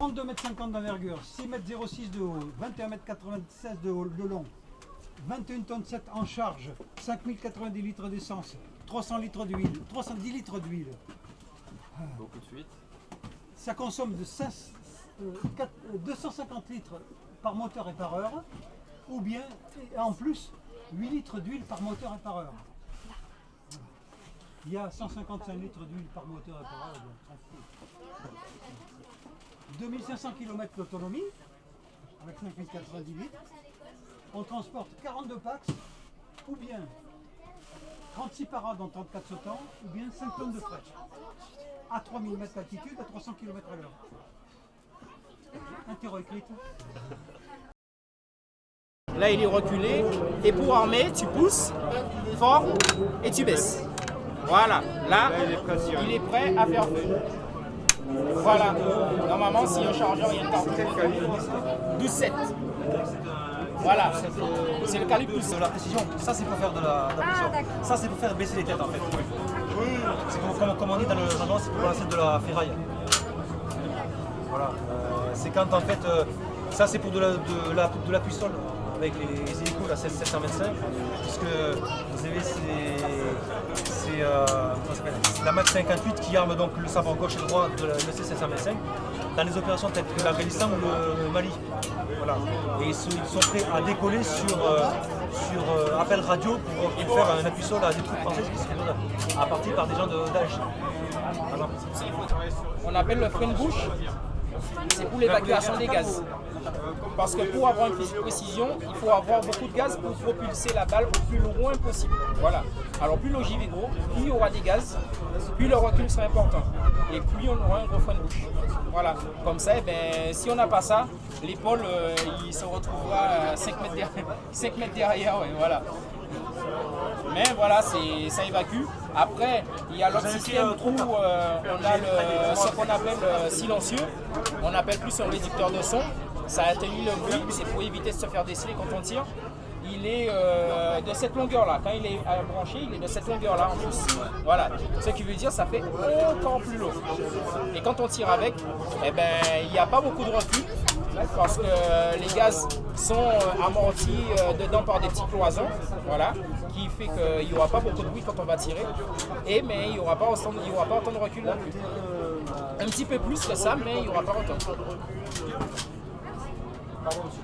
32,50 m d'envergure, 6,06 m de haut, 21,96 m de long, 21 tonnes 7 en charge, 5090 litres d'essence, 300 litres d'huile, 310 litres d'huile. Beaucoup de fuite. Ça consomme de 250 litres par moteur et par heure, ou bien en plus 8 litres d'huile par moteur et par heure. Il y a 155 litres d'huile par moteur et par heure, donc 2500 km d'autonomie, avec 5090 litres. On transporte 42 packs, ou bien 36 parades en 34 sautants, ou bien 5 tonnes de fret. À 3000 mètres d'altitude, à 300 km à l'heure. Interro écrite. Là, il est reculé, et pour armer, tu pousses fort et tu baisses. Voilà, là, il est prêt à faire feu. Voilà, normalement, si un chargeur, il y a une carte 12,7. Voilà, c'est le calibre plus. De la précision, ça c'est pour faire de la pression. Ça c'est pour faire baisser les têtes en fait. C'est comme on dit dans le jargon, c'est pour lancer de la ferraille. Voilà, c'est quand en fait, ça c'est pour de la puissole avec les hélicos, la 725, puisque vous avez c'est la Mach 58 qui arme donc le sabre gauche et droit de le C725 dans les opérations telles que l'Afghanistan ou le Mali. Voilà. Et ils sont prêts à décoller sur appel radio pour faire un appui sol à des troupes françaises qui seraient à partir par des gens de Daesh. Voilà. On appelle le frein de bouche, c'est pour l'évacuation des gaz. Parce que pour avoir une précision, il faut avoir beaucoup de gaz pour propulser la balle au plus loin possible. Voilà. Alors plus l'ogive est gros, plus il y aura des gaz, plus le recul sera important. Et plus on aura un gros frein de bouche. Voilà. Comme ça, si on n'a pas ça, l'épaule il se retrouvera 5 mètres derrière. Ouais, voilà. Mais voilà, ça évacue. Après, il y a l'autre système où on a ce qu'on appelle silencieux. On appelle plus un réducteur de son. Ça atténue le bruit, c'est pour éviter de se faire déceler quand on tire. Il est de cette longueur-là. Quand il est branché, il est de cette longueur-là en plus. Voilà. Ce qui veut dire ça fait encore plus lourd. Et quand on tire avec, il n'y a pas beaucoup de recul parce que les gaz sont amortis dedans par des petites cloisons. Voilà. Qui fait qu'il n'y aura pas beaucoup de bruit quand on va tirer. Mais il n'y aura pas autant de recul non plus. Un petit peu plus que ça, mais il n'y aura pas autant. Pardon, monsieur.